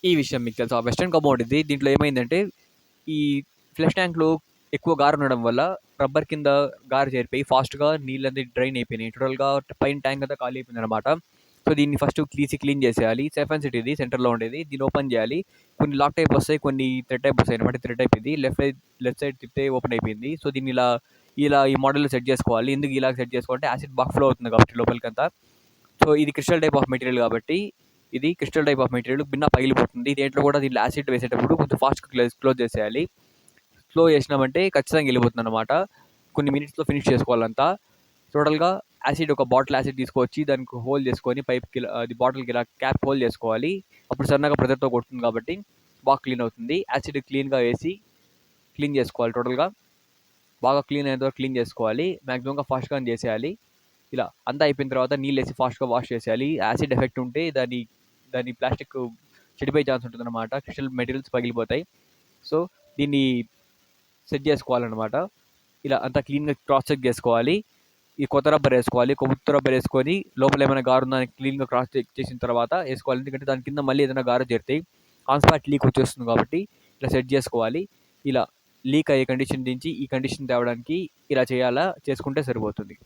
ఈ విషయం మీకు తెలుసా? వెస్టర్న్ కంపౌండ్ ఇది. దీంట్లో ఏమైందంటే, ఈ ఫ్లష్ ట్యాంక్‌లో ఎక్కువ గారుండడం వల్ల రబ్బర్ కింద గారు చేరిపోయి ఫాస్ట్‌గా నీళ్ళన్నీ డ్రైన్ అయిపోయినాయి. టోటల్‌గా పైన ట్యాంక్ అంతా ఖాళీ అయిపోయిందనమాట. సో, దీన్ని ఫస్ట్ క్లీన్ చేసేయాలి. సేఫ్ అండ్ సెట్ ఇది సెంటర్‌లో ఉండేది. దీన్ని ఓపెన్ చేయాలి. కొన్ని లాక్ టైప్ వస్తాయి. కొన్ని థ్రెడ్ టైప్ వస్తాయి అనమాట. థ్రెడ్ టైప్ ఇది. లెఫ్ట్ సైడ్ తిప్పితే ఓపెన్ అయిపోయింది. సో, దీన్ని ఇలా ఈ మోడల్‌లో సెట్ చేసుకోవాలి. ఎందుకు ఇలా సెట్ చేసుకోవాలంటే యాసిడ్ బాగా ఫ్లో అవుతుంది కాబట్టి లోపలికంతా. సో, ఇది క్రిస్టల్ టైప్ ఆఫ్ మెటీరియల్ కాబట్టి ఇది క్రిస్టల్ టైప్ ఆఫ్ మెటీరియల్ భిన్న పగిలిపోతుంది. దీంట్లో యాసిడ్ వేసేటప్పుడు కొంచెం ఫాస్ట్‌గా క్లోజ్ చేసేయాలి. స్లో చేసినామంటే ఖచ్చితంగా వెళ్ళిపోతుందన్నమాట. కొన్ని మినిట్స్‌లో ఫినిష్ చేసుకోవాలంతా. టోటల్‌గా ఒక బాటిల్ యాసిడ్ తీసుకొచ్చి దానికి హోల్ చేసుకొని పైప్‌కి అది బాటిల్‌కి ఇలా క్యాప్ హోల్ చేసుకోవాలి. అప్పుడు సన్నగా ప్రెషర్‌తో కొడుతుంది కాబట్టి బాగా క్లీన్ అవుతుంది. యాసిడ్ క్లీన్‌గా వేసి క్లీన్ చేసుకోవాలి టోటల్‌గా. బాగా క్లీన్ అయ్యేంత వరకు క్లీన్ చేసుకోవాలి. మాక్సిమంగా ఫాస్ట్‌గానే చేసేయాలి. ఇలా అంతా అయిపోయిన తర్వాత నీళ్ళేసి ఫాస్ట్‌గా వాష్ చేసేయాలి. యాసిడ్ ఎఫెక్ట్ ఉంటే దాని ప్లాస్టిక్ చెడిపోయే ఛాన్స్ ఉంటుందన్నమాట. క్రిస్టల్ మెటీరియల్స్ పగిలిపోతాయి. సో, దీన్ని సెట్ చేసుకోవాలన్నమాట. ఇలా అంతా క్లీన్‌గా క్రాస్ చెక్ చేసుకోవాలి. ఈ కొత్త రబ్బర్ వేసుకోవాలి. కొత్త రబ్బర్ వేసుకొని లోపల ఏమైనా గారు ఉందా అని క్లీన్‌గా క్రాస్ చెక్ చేసిన తర్వాత వేసుకోవాలి. ఎందుకంటే దాని కింద మళ్ళీ ఏదైనా గారు చేరితే ఆన్ స్పాట్ లీక్ వచ్చేస్తుంది కాబట్టి ఇలా సెట్ చేసుకోవాలి. ఇలా లీక్ అయ్యే కండిషన్ నుంచి ఈ కండిషన్ తేవడానికి ఇలా చేసుకుంటే సరిపోతుంది.